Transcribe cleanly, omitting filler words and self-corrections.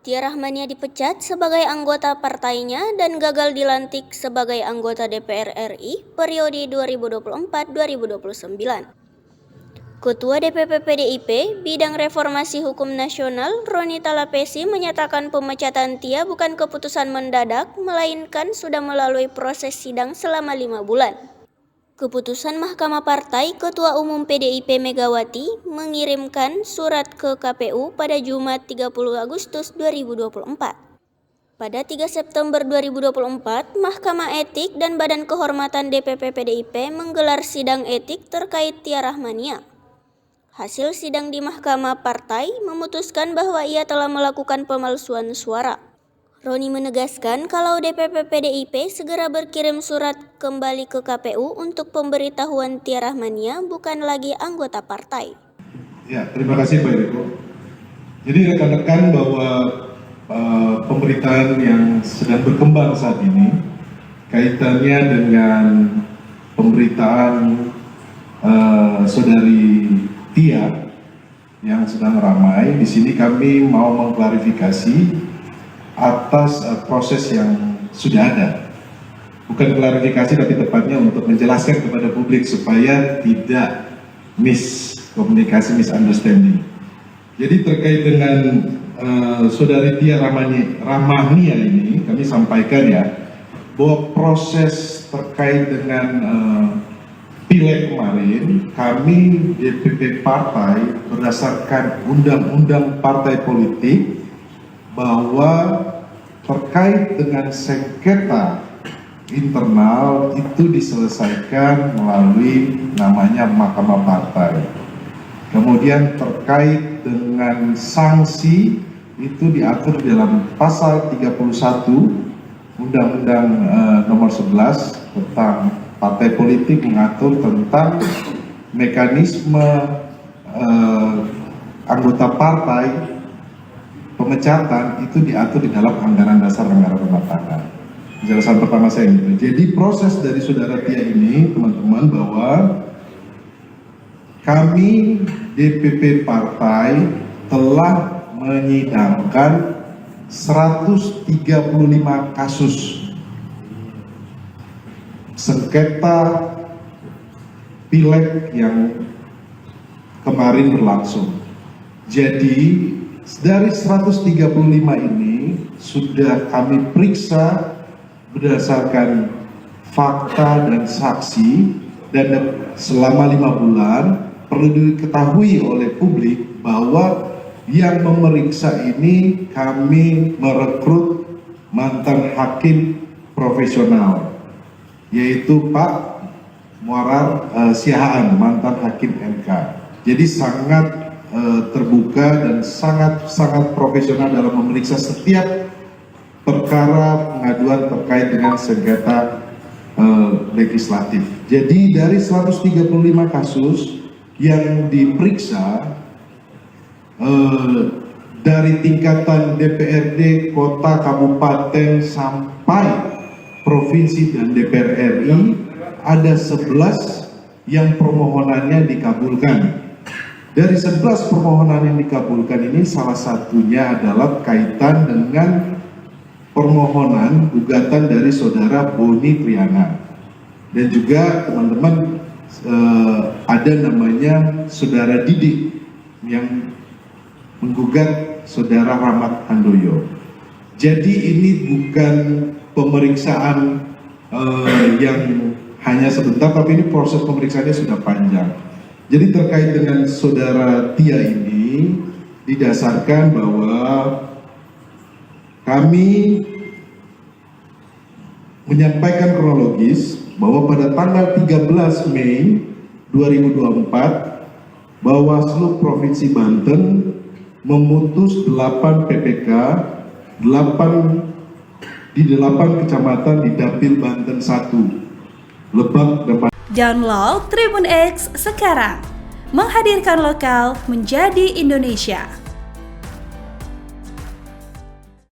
Tia Rahmania dipecat sebagai anggota partainya dan gagal dilantik sebagai anggota DPR RI periode 2024-2029. Ketua DPP PDIP Bidang Reformasi Hukum Nasional Roni Talapesi menyatakan pemecatan Tia bukan keputusan mendadak, melainkan sudah melalui proses sidang selama 5 bulan. Keputusan Mahkamah Partai Ketua Umum PDIP Megawati mengirimkan surat ke KPU pada Jumat 30 Agustus 2024. Pada 3 September 2024, Mahkamah Etik dan Badan Kehormatan DPP PDIP menggelar sidang etik terkait Tia Rahmania. Hasil sidang di Mahkamah Partai memutuskan bahwa ia telah melakukan pemalsuan suara. Roni menegaskan kalau DPP PDIP segera berkirim surat kembali ke KPU untuk pemberitahuan Tia Rahmania bukan lagi anggota partai. Ya, terima kasih Pak Eriko. Jadi rekan-rekan bahwa pemberitaan yang sedang berkembang saat ini kaitannya dengan pemberitaan saudari Tia yang sedang ramai. Di sini kami mau mengklarifikasi atas proses yang sudah ada. Bukan klarifikasi tapi tepatnya untuk menjelaskan kepada publik supaya tidak misunderstanding. Jadi terkait dengan saudari Tia Rahmania ini kami sampaikan ya bahwa proses terkait dengan pileg kemarin kami DPP partai berdasarkan undang-undang partai politik bahwa terkait dengan sengketa internal itu diselesaikan melalui namanya Mahkamah Partai. Kemudian terkait dengan sanksi itu diatur dalam pasal 31 Undang-Undang nomor 11 tentang partai politik, mengatur tentang mekanisme anggota partai. Pemecatan itu diatur di dalam anggaran dasar anggaran rumah tangga. Penjelasan pertama saya itu. Jadi proses dari saudara Tia ini, teman-teman, bahwa kami DPP partai telah menyidangkan 135 kasus sengketa pileg yang kemarin berlangsung. Jadi dari 135 ini sudah kami periksa berdasarkan fakta dan saksi, dan selama 5 bulan perlu diketahui oleh publik bahwa yang memeriksa ini kami merekrut mantan hakim profesional, yaitu Pak Muarar Siahaan, mantan hakim MK. Jadi sangat terbuka dan sangat profesional dalam memeriksa setiap perkara pengaduan terkait dengan sengketa legislatif. Jadi dari 135 kasus yang diperiksa dari tingkatan DPRD, kota, kabupaten sampai provinsi dan DPR RI ada 11 yang permohonannya dikabulkan. Dari 11 permohonan yang dikabulkan ini salah satunya adalah kaitan dengan permohonan gugatan dari saudara Boni Triana, dan juga teman-teman ada namanya saudara Didik yang menggugat saudara Rahmat Handoyo. Jadi ini bukan pemeriksaan yang hanya sebentar, tapi ini proses pemeriksaannya sudah panjang. Jadi terkait dengan saudara Tia ini didasarkan bahwa kami menyampaikan kronologis bahwa pada tanggal 13 Mei 2024 Bawaslu Provinsi Banten memutus 8 PPK 8 kecamatan di Dapil Banten 1, Lebak dan Download Tribun X sekarang, menghadirkan lokal menjadi Indonesia.